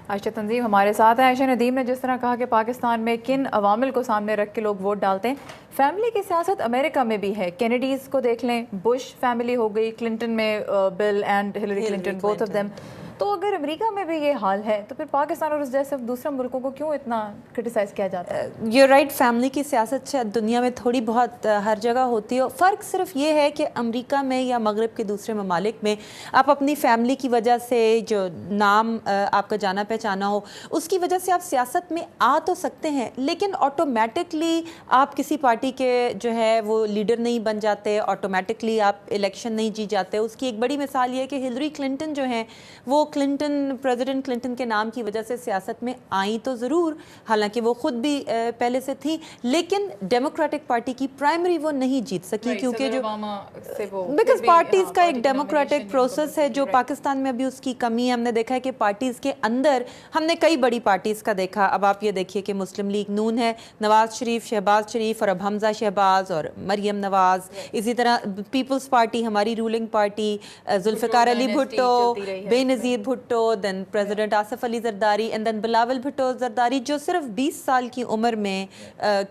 عائشہ تنظیم ہمارے ساتھ ہیں. عائشہ ندیم نے جس طرح کہا کہ پاکستان میں کن عوامل کو سامنے رکھ کے لوگ ووٹ ڈالتے ہیں, فیملی کی سیاست امریکہ میں بھی ہے. کینیڈیز کو دیکھ لیں, بش فیملی ہو گئی, کلنٹن میں Bill and Hillary Clinton, both of them. تو اگر امریکہ میں بھی یہ حال ہے تو پھر پاکستان اور اس جیسے دوسرے ملکوں کو کیوں اتنا کرٹیسائز کیا جاتا ہے؟ یو رائٹ, فیملی کی سیاست دنیا میں تھوڑی بہت ہر جگہ ہوتی ہے. فرق صرف یہ ہے کہ امریکہ میں یا مغرب کے دوسرے ممالک میں آپ اپنی فیملی کی وجہ سے, جو نام آپ کا جانا پہچانا ہو, اس کی وجہ سے آپ سیاست میں آ تو سکتے ہیں, لیکن آٹومیٹکلی آپ کسی پارٹی کے جو ہے وہ لیڈر نہیں بن جاتے, آٹومیٹکلی آپ الیکشن نہیں جیت جاتے. اس کی ایک بڑی مثال یہ ہے کہ ہلری کلنٹن جو ہیں وہ پریزیڈنٹ کلنٹن کے نام کی وجہ سے سیاست میں آئیں تو ضرور, حالانکہ وہ خود بھی پہلے سے تھی, لیکن ڈیموکریٹک پارٹی کی پرائمری وہ نہیں جیت سکی, کیونکہ جو بیکاز پارٹیز کا ایک ڈیموکریٹک پروسیس ہے جو پاکستان میں ابھی اس کی کمی ہے. ہم نے دیکھا ہے کہ پارٹیز کے اندر ہم نے کئی بڑی پارٹیز کا دیکھا. اب آپ یہ دیکھیے کہ مسلم لیگ نون ہے, نواز شریف, شہباز شریف, اور اب حمزہ شہباز اور مریم نواز. اسی طرح پیپلز پارٹی ہماری ruling party, Zulfiqar Ali Bhutto, Benazir Bhutto, then president Asif Ali Zardari, and then Bilawal Bhutto Zardari, جو صرف 20 سال کی عمر میں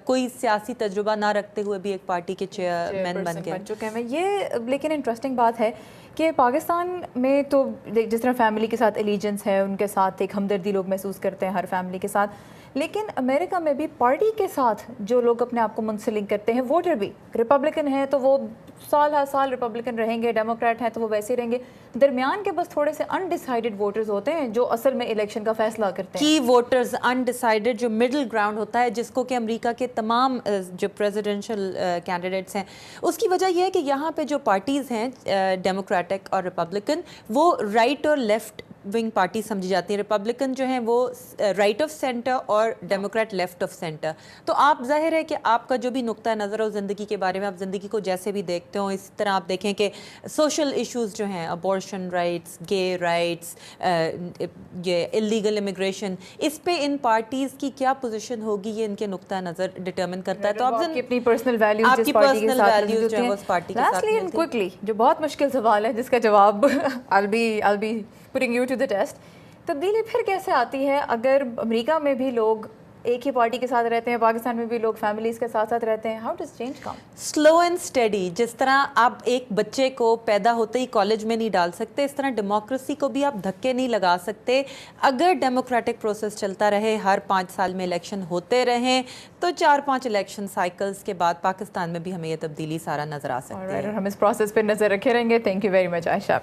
کوئی سیاسی تجربہ نہ رکھتے ہوئے بھی ایک پارٹی کے چیئرمین بن گئے. یہ لیکن انٹرسٹنگ بات ہے کہ پاکستان میں تو جس طرح فیملی کے ساتھ ایلیجنس ہے, ان کے ساتھ ایک ہمدردی لوگ محسوس کرتے ہیں ہر فیملی کے ساتھ, لیکن امریکہ میں بھی پارٹی کے ساتھ جو لوگ اپنے آپ کو منسلک کرتے ہیں, ووٹر بھی ریپبلکن ہیں تو وہ سال ہر سال ریپبلکن رہیں گے, ڈیموکریٹ ہیں تو وہ ویسے رہیں گے. درمیان کے بس تھوڑے سے انڈیسائیڈڈ ووٹرز ہوتے ہیں جو اصل میں الیکشن کا فیصلہ کرتے ہیں. کی ووٹرز انڈیسائیڈڈ, جو مڈل گراؤنڈ ہوتا ہے, جس کو کہ امریکہ کے تمام جو پریزیڈنشل کینڈیڈیٹس ہیں, اس کی وجہ یہ ہے کہ یہاں پہ جو پارٹیز ہیں ڈیموکریٹک اور ریپبلکن, وہ رائٹ اور لیفٹ ونگ پارٹی سمجھی جاتی ہیں. ریپبلکن جو ہیں وہ رائٹ آف سینٹر اور ڈیموکریٹ لیفٹ آف سینٹر. تو آپ ظاہر ہے کہ آپ کا جو بھی نقطہ نظر ہو زندگی کے بارے میں, آپ زندگی کو جیسے بھی دیکھتے ہو, اس طرح آپ دیکھیں کہ سوشل ایشوز جو ہیں, ابورشن رائٹس, گے رائٹس, یہ اللیگل امیگریشن, اس پہ ان پارٹیز کی کیا پوزیشن ہوگی, یہ ان کے نقطہ نظر ڈٹرمن کرتا ہے. تو آپ اپنی پرسنل ویلیوز, آپ کی پرسنل ویلیوز جو ہیں وہ اس پارٹی کے ساتھ ملتی ہیں. کوئکلی, جو بہت مشکل سوال ہے جس کا جواب I'll be putting you to the test. تبدیلی پھر کیسے آتی ہے اگر امریکہ میں بھی لوگ ایک ہی پارٹی کے ساتھ رہتے ہیں, پاکستان میں بھی لوگ فیملیز کے ساتھ ساتھ رہتے ہیں؟ How does change come? Slow and study. جس طرح آپ ایک بچے کو پیدا ہوتے ہی کالج میں نہیں ڈال سکتے, اس طرح ڈیموکریسی کو بھی آپ دھکے نہیں لگا سکتے. اگر ڈیموکریٹک پروسیس چلتا رہے, ہر 5 سال میں الیکشن ہوتے رہیں, تو 4-5 الیکشن سائیکلز کے بعد پاکستان میں بھی ہمیں یہ تبدیلی سارا نظر آ سکتی ہے. اور ہم اس پروسیس پہ نظر رکھے رہیں گے. Thank you very much Aisha.